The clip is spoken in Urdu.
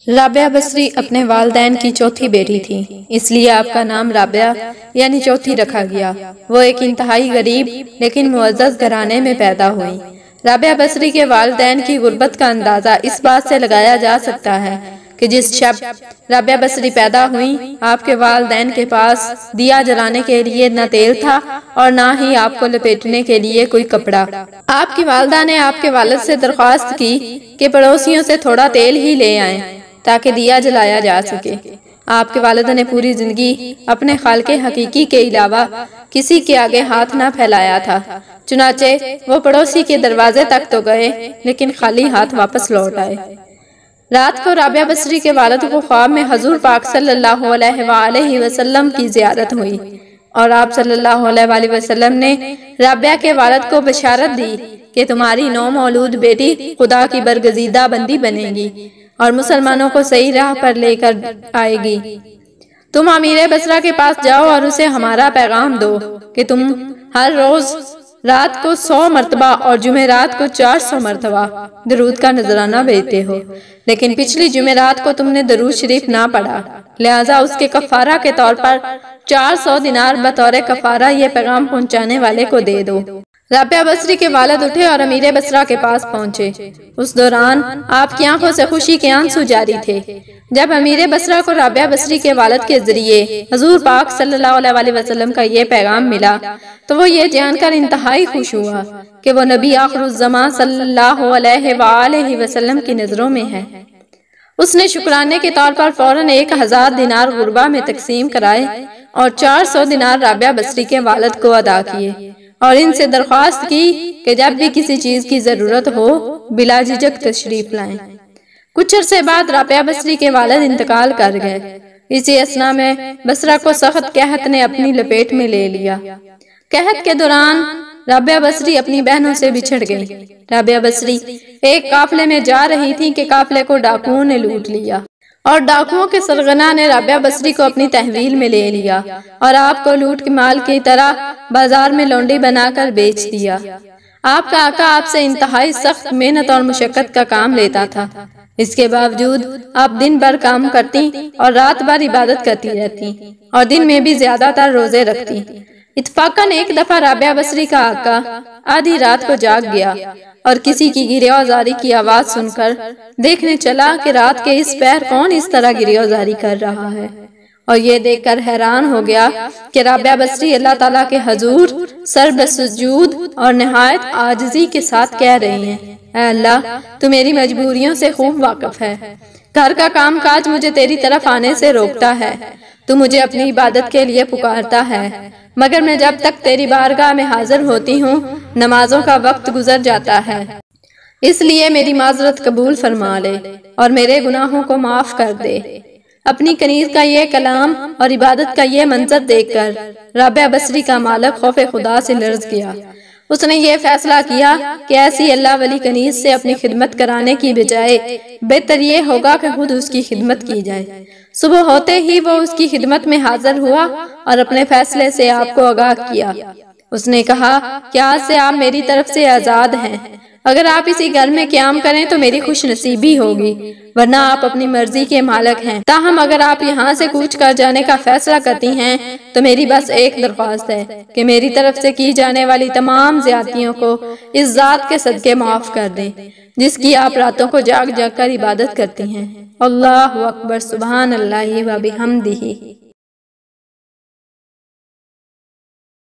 رابعہ بصری اپنے والدین کی چوتھی بیٹی تھی، اس لیے آپ کا نام رابعہ یعنی چوتھی رکھا گیا۔ وہ ایک انتہائی غریب لیکن معزز گھرانے میں پیدا ہوئی۔ رابعہ بصری کے والدین کی غربت کا اندازہ اس بات سے لگایا جا سکتا ہے کہ جس شب رابعہ بصری پیدا ہوئیں، آپ کے والدین کے پاس دیا جلانے کے لیے نہ تیل تھا اور نہ ہی آپ کو لپیٹنے کے لیے کوئی کپڑا۔ آپ کی والدہ نے آپ کے والد سے درخواست کی کہ پڑوسیوں سے تھوڑا تیل ہی لے آئیں تاکہ دیا جلایا جا سکے۔ آپ کے والد نے پوری زندگی اپنے خالق حقیقی کے علاوہ کسی کے آگے ہاتھ نہ پھیلایا تھا، چنانچہ وہ پڑوسی کے دروازے تک تو گئے لیکن خالی ہاتھ واپس لوٹ آئے۔ رات کو رابعہ بصری کے والد کو خواب میں حضور پاک صلی اللہ علیہ وآلہ وسلم کی زیارت ہوئی اور آپ صلی اللہ علیہ وآلہ وسلم نے رابعہ کے والد کو بشارت دی کہ تمہاری نو مولود بیٹی خدا کی برگزیدہ بندی بنے گی اور مسلمانوں کو صحیح راہ پر لے کر آئے گی۔ تم امیر بصرہ کے پاس جاؤ اور اسے ہمارا پیغام دو کہ تم ہر روز رات کو 100 مرتبہ اور جمعرات کو 400 مرتبہ درود کا نذرانہ بھیجتے ہو، لیکن پچھلی جمعرات کو تم نے درود شریف نہ پڑھا، لہٰذا اس کے کفارہ کے طور پر 400 دینار بطور کفارہ یہ پیغام پہنچانے والے کو دے دو۔ رابعہ بصری کے والد اٹھے اور امیر بصرہ کے پاس پہنچے۔ اس دوران آپ کی آنکھوں سے خوشی کے آنسو جاری تھے۔ جب امیر بصرہ کو رابعہ بصری کے والد کے ذریعے حضور پاک صلی اللہ علیہ وآلہ وسلم کا یہ پیغام ملا تو وہ یہ جان کر انتہائی خوش ہوا کہ وہ نبی آخر الزمان صلی اللہ علیہ وآلہ وسلم کی نظروں میں ہے۔ اس نے شکرانے کے طور پر فوراً 1000 دینار غربہ میں تقسیم کرائے اور 400 دینار رابعہ بصری کے والد کو ادا کیے اور ان سے درخواست کی کہ جب بھی کسی چیز کی ضرورت ہو بلا جھجک تشریف لائیں۔ کچھ عرصے بعد رابعہ بصری کے والد انتقال کر گئے۔ اسی اثناء میں بصرہ کو سخت قحط نے اپنی لپیٹ میں لے لیا۔ قحط کے دوران رابعہ بصری اپنی بہنوں سے بچھڑ گئی۔ رابعہ بصری ایک قافلے میں جا رہی تھی کہ قافلے کو ڈاکوؤں نے لوٹ لیا اور ڈاکوؤں کے سرغنہ نے رابعہ بصری کو اپنی تحویل میں لے لیا اور آپ کو لوٹ کے مال کی طرح بازار میں لونڈی بنا کر بیچ دیا۔ آپ کا آقا آپ سے انتہائی سخت محنت اور مشقت کا کام لیتا تھا، اس کے باوجود آپ دن بھر کام کرتی اور رات بھر عبادت کرتی رہتی اور دن میں بھی زیادہ تر روزے رکھتی۔ اتفاقاً ایک دفعہ رابعہ بصری کا آقا آدھی رات کو جاگ گیا اور کسی کی گریہوزاری کی آواز سن کر دیکھنے چلا کہ رات کے اس پہر کون اس طرح گریہوزاری کر رہا ہے، اور یہ دیکھ کر حیران ہو گیا کہ رابعہ بصری اللہ تعالیٰ کے حضور سر بسجود اور نہایت عاجزی کے ساتھ کہہ رہی ہیں، اے اللہ تو میری مجبوریوں سے خوب واقف ہے، گھر کا کام کاج مجھے تیری طرف آنے سے روکتا ہے، تو مجھے اپنی عبادت کے لیے پکارتا ہے، مگر میں جب تک تیری بارگاہ میں حاضر ہوتی ہوں نمازوں کا وقت گزر جاتا ہے، اس لیے میری معذرت قبول فرما لے اور میرے گناہوں کو معاف کر دے۔ اپنی کنیز کا یہ کلام اور عبادت کا یہ منظر دیکھ کر رابعہ بصری کا مالک خوف خدا سے لرز گیا۔ اس نے یہ فیصلہ کیا کہ ایسی اللہ ولی کنیز سے اپنی خدمت کرانے کی بجائے بہتر یہ ہوگا کہ خود اس کی خدمت کی جائے۔ صبح ہوتے ہی وہ اس کی خدمت میں حاضر ہوا اور اپنے فیصلے سے آپ کو آگاہ کیا۔ اس نے کہا کہ آج سے آپ میری طرف سے آزاد ہیں، اگر آپ اسی گھر میں قیام کریں تو میری خوش نصیبی ہوگی، ورنہ آپ اپنی مرضی کے مالک ہیں، تاہم اگر آپ یہاں سے کوچ کر جانے کا فیصلہ کرتی ہیں تو میری بس ایک درخواست ہے کہ میری طرف سے کی جانے والی تمام زیادتیوں کو اس ذات کے صدقے معاف کر دیں جس کی آپ راتوں کو جاگ جاگ کر عبادت کرتی ہیں۔ اللہ اکبر، سبحان اللہ و بحمدہ۔